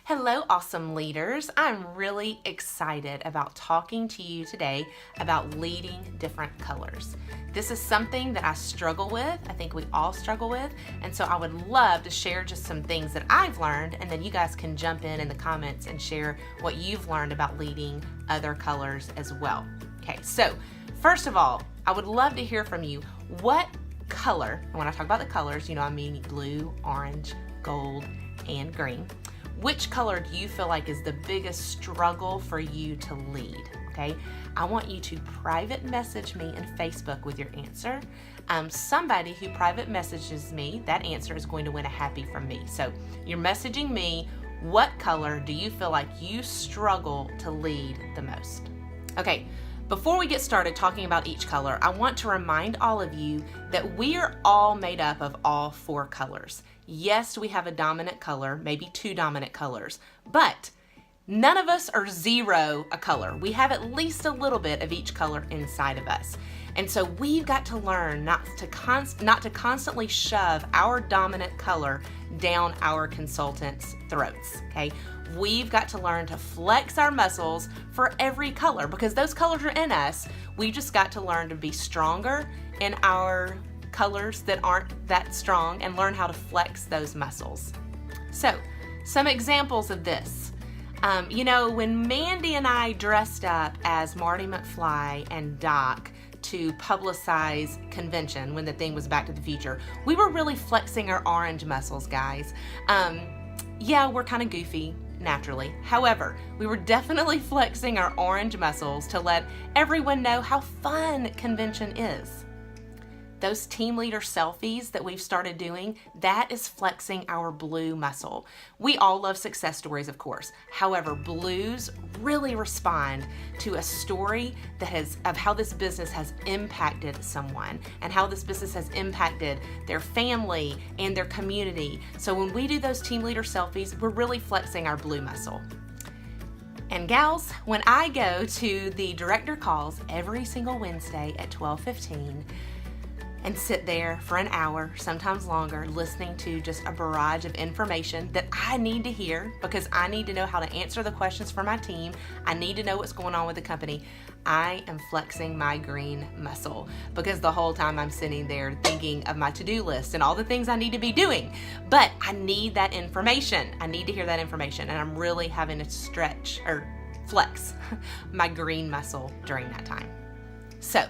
Hello, awesome leaders. I'm really excited about talking to you today about leading different colors. This is something that I struggle with. I think we all struggle with. And so I would love to share just some things that I've learned, and then you guys can jump in the comments and share what you've learned about leading other colors as well. Okay, so first of all, I would love to hear from you. What color, and when I talk about the colors, I mean blue, orange, gold, and green. Which color do you feel like is the biggest struggle for you to lead? Okay, I want you to private message me in Facebook with your answer. Somebody who private messages me, that answer is going to win a happy from me. So you're messaging me, what color do you feel like you struggle to lead the most? Okay, before we get started talking about each color, I want to remind all of you that we are all made up of all four colors. Yes, we have a dominant color, maybe two dominant colors, but none of us are zero a color. We have at least a little bit of each color inside of us. And so we've got to learn not to constantly shove our dominant color down our consultants' throats, okay? We've got to learn to flex our muscles for every color because those colors are in us. We just got to learn to be stronger in our colors that aren't that strong and learn how to flex those muscles. So, some examples of this. When Mandy and I dressed up as Marty McFly and Doc to publicize convention when the thing was Back to the Future, we were really flexing our orange muscles, guys. We're kind of goofy naturally. However, we were definitely flexing our orange muscles to let everyone know how fun convention is. Those team leader selfies that we've started doing, that is flexing our blue muscle. We all love success stories, of course. However, blues really respond to a story of how this business has impacted someone and how this business has impacted their family and their community. So when we do those team leader selfies, we're really flexing our blue muscle. And gals, when I go to the director calls every single Wednesday at 12:15, and sit there for an hour, sometimes longer, listening to just a barrage of information that I need to hear because I need to know how to answer the questions for my team. I need to know what's going on with the company. I am flexing my green muscle because the whole time I'm sitting there thinking of my to-do list and all the things I need to be doing. But I need that information. I need to hear that information, and I'm really having to stretch or flex my green muscle during that time. So,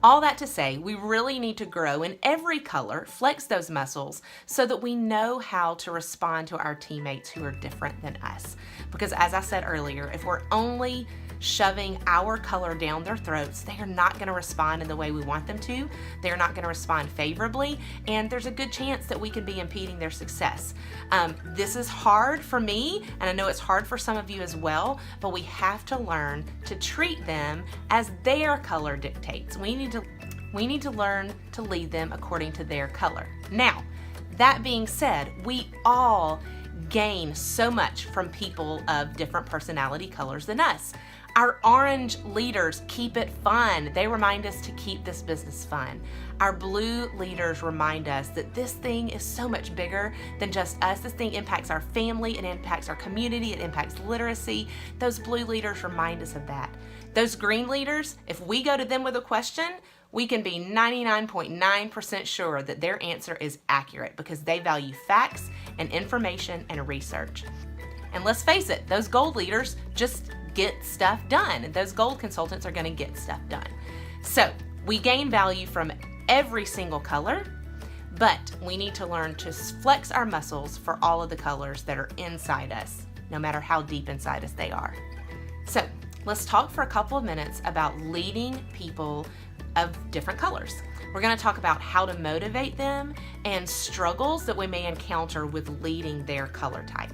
all that to say, we really need to grow in every color, flex those muscles so that we know how to respond to our teammates who are different than us. Because as I said earlier, if we're only shoving our color down their throats, they are not going to respond in the way we want them to. They're not going to respond favorably, and there's a good chance that we could be impeding their success. This is hard for me, and I know it's hard for some of you as well, but we have to learn to treat them as their color dictates. We need to learn to lead them according to their color. Now, that being said, we all gain so much from people of different personality colors than us. Our orange leaders keep it fun. They remind us to keep this business fun. Our blue leaders remind us that this thing is so much bigger than just us. This thing impacts our family, it impacts our community, it impacts literacy. Those blue leaders remind us of that. Those green leaders, if we go to them with a question, we can be 99.9% sure that their answer is accurate because they value facts and information and research. And let's face it, those gold leaders just get stuff done, and those gold consultants are going to get stuff done. So we gain value from every single color, but we need to learn to flex our muscles for all of the colors that are inside us, no matter how deep inside us they are. So let's talk for a couple of minutes about leading people of different colors. We're going to talk about how to motivate them and struggles that we may encounter with leading their color type.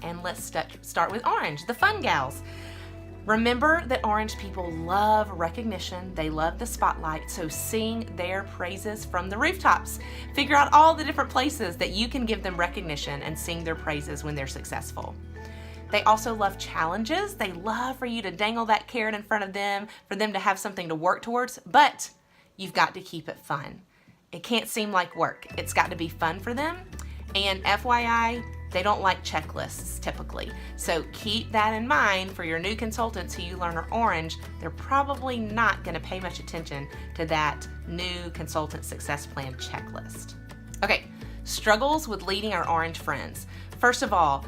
And let's start with orange, the fun gals. Remember that orange people love recognition. They love the spotlight, so sing their praises from the rooftops. Figure out all the different places that you can give them recognition and sing their praises when they're successful. They also love challenges. They love for you to dangle that carrot in front of them, for them to have something to work towards, but you've got to keep it fun. It can't seem like work. It's got to be fun for them. And FYI, They don't like checklists typically. So keep that in mind for your new consultants who you learn are orange. They're probably not going to pay much attention to that new consultant success plan checklist. Okay, struggles with leading our orange friends. First of all,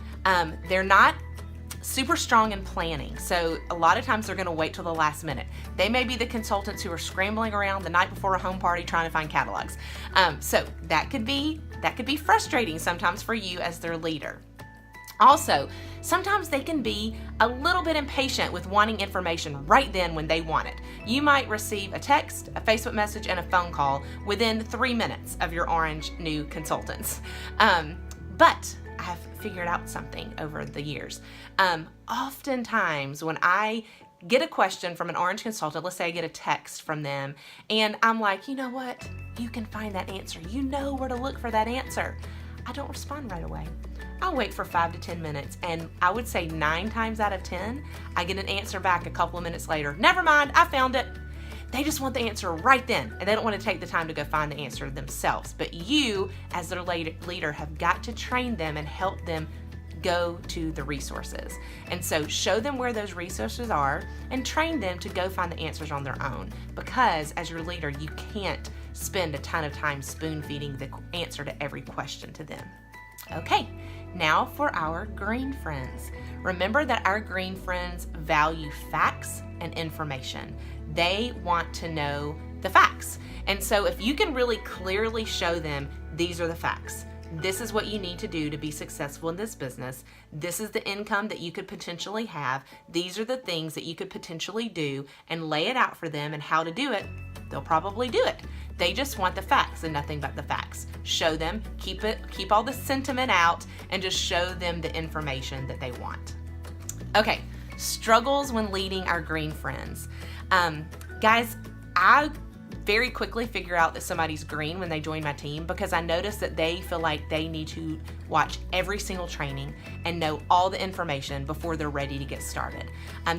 they're not super strong in planning. So a lot of times they're going to wait till the last minute. They may be the consultants who are scrambling around the night before a home party trying to find catalogs. So that could be frustrating sometimes for you as their leader. Also, sometimes they can be a little bit impatient with wanting information right then when they want it. You might receive a text, a Facebook message, and a phone call within 3 minutes of your orange new consultants. But I have figured out something over the years. Oftentimes when I get a question from an orange consultant, let's say I get a text from them, and I'm like, you know what? You can find that answer. You know where to look for that answer. I don't respond right away. I'll wait for 5 to 10 minutes, and I would say 9 times out of 10, I get an answer back a couple of minutes later. Never mind, I found it. They just want the answer right then, and they don't want to take the time to go find the answer themselves. But you, as their leader, have got to train them and help them go to the resources. And so show them where those resources are and train them to go find the answers on their own. Because as your leader, you can't spend a ton of time spoon feeding the answer to every question to them. Okay, now for our green friends. Remember that our green friends value facts and information. They want to know the facts. And so if you can really clearly show them, these are the facts. This is what you need to do to be successful in this business. This is the income that you could potentially have. These are the things that you could potentially do, and lay it out for them and how to do it. They'll probably do it. They just want the facts and nothing but the facts. Show them, keep all the sentiment out, and just show them the information that they want. Okay, struggles when leading our green friends. Guys, I very quickly figure out that somebody's green when they join my team, because I notice that they feel like they need to watch every single training and know all the information before they're ready to get started.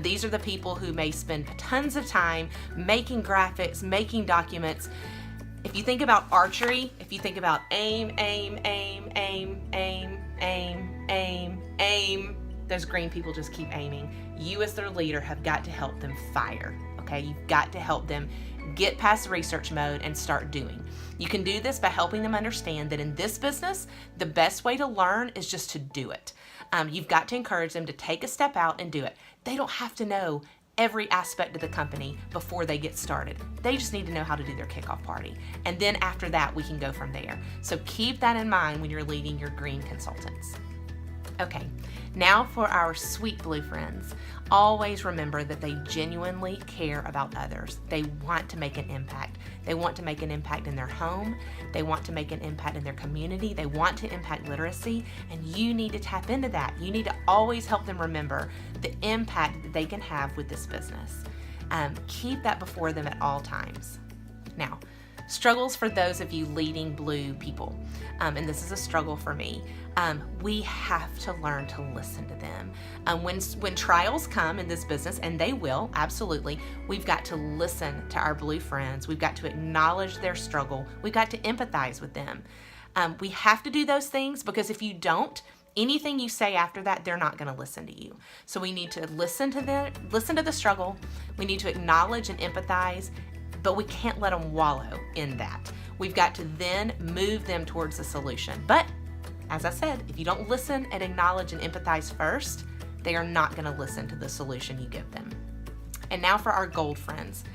These are the people who may spend tons of time making graphics, making documents. If you think about archery, if you think about aim, those green people just keep aiming. You as their leader have got to help them fire, okay? You've got to help them get past research mode and start doing. You can do this by helping them understand that in this business, the best way to learn is just to do it. You've got to encourage them to take a step out and do it. They don't have to know every aspect of the company before they get started. They just need to know how to do their kickoff party. And then after that, we can go from there. So keep that in mind when you're leading your green consultants. Okay, now for our sweet blue friends. Always remember that they genuinely care about others. They want to make an impact. They want to make an impact in their home. They want to make an impact in their community. They want to impact literacy, and you need to tap into that. You need to always help them remember the impact that they can have with this business. Keep that before them at all times. Now, struggles for those of you leading blue people, and this is a struggle for me. We have to learn to listen to them. When trials come in this business, and they will, absolutely, we've got to listen to our blue friends. We've got to acknowledge their struggle. We've got to empathize with them. We have to do those things, because if you don't, anything you say after that, they're not going to listen to you. So we need to listen to the struggle. We need to acknowledge and empathize, but we can't let them wallow in that. We've got to then move them towards the solution. But as I said, if you don't listen and acknowledge and empathize first, they are not going to listen to the solution you give them. And now for our gold friends.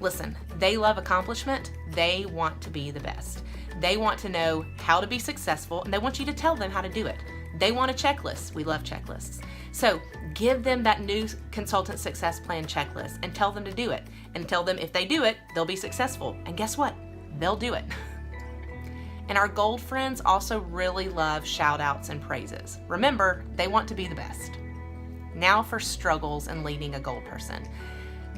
Listen, they love accomplishment. They want to be the best. They want to know how to be successful, and they want you to tell them how to do it. They want a checklist. We love checklists. So give them that new consultant success plan checklist and tell them to do it. And tell them if they do it, they'll be successful. And guess what? They'll do it. And our gold friends also really love shout outs and praises. Remember, they want to be the best. Now for struggles in leading a gold person.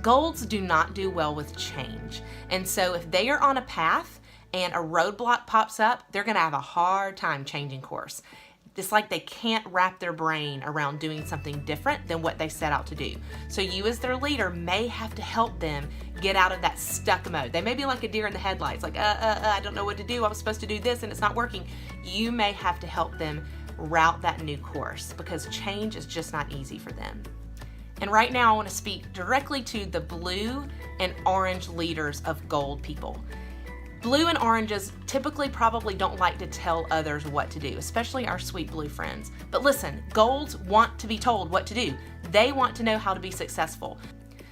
Golds do not do well with change. And so if they are on a path and a roadblock pops up, they're going to have a hard time changing course. It's like they can't wrap their brain around doing something different than what they set out to do. So you as their leader may have to help them get out of that stuck mode. They may be like a deer in the headlights, like, I don't know what to do. I was supposed to do this and it's not working. You may have to help them route that new course, because change is just not easy for them. And right now I want to speak directly to the blue and orange leaders of gold people. Blue and oranges typically probably don't like to tell others what to do, especially our sweet blue friends. But listen, golds want to be told what to do. They want to know how to be successful.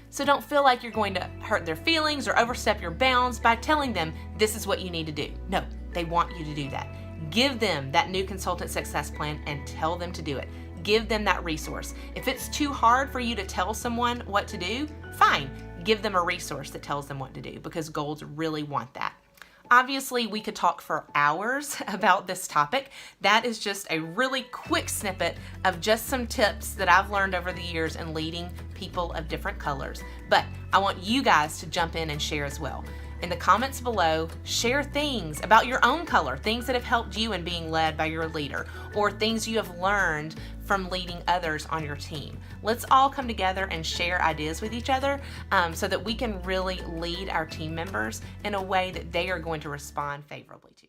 So don't feel like you're going to hurt their feelings or overstep your bounds by telling them this is what you need to do. No, they want you to do that. Give them that new consultant success plan and tell them to do it. Give them that resource. If it's too hard for you to tell someone what to do, fine. Give them a resource that tells them what to do, because golds really want that. Obviously, we could talk for hours about this topic. That is just a really quick snippet of just some tips that I've learned over the years in leading people of different colors. But I want you guys to jump in and share as well. In the comments below, share things about your own color, things that have helped you in being led by your leader, or things you have learned from leading others on your team. Let's all come together and share ideas with each other so that we can really lead our team members in a way that they are going to respond favorably to.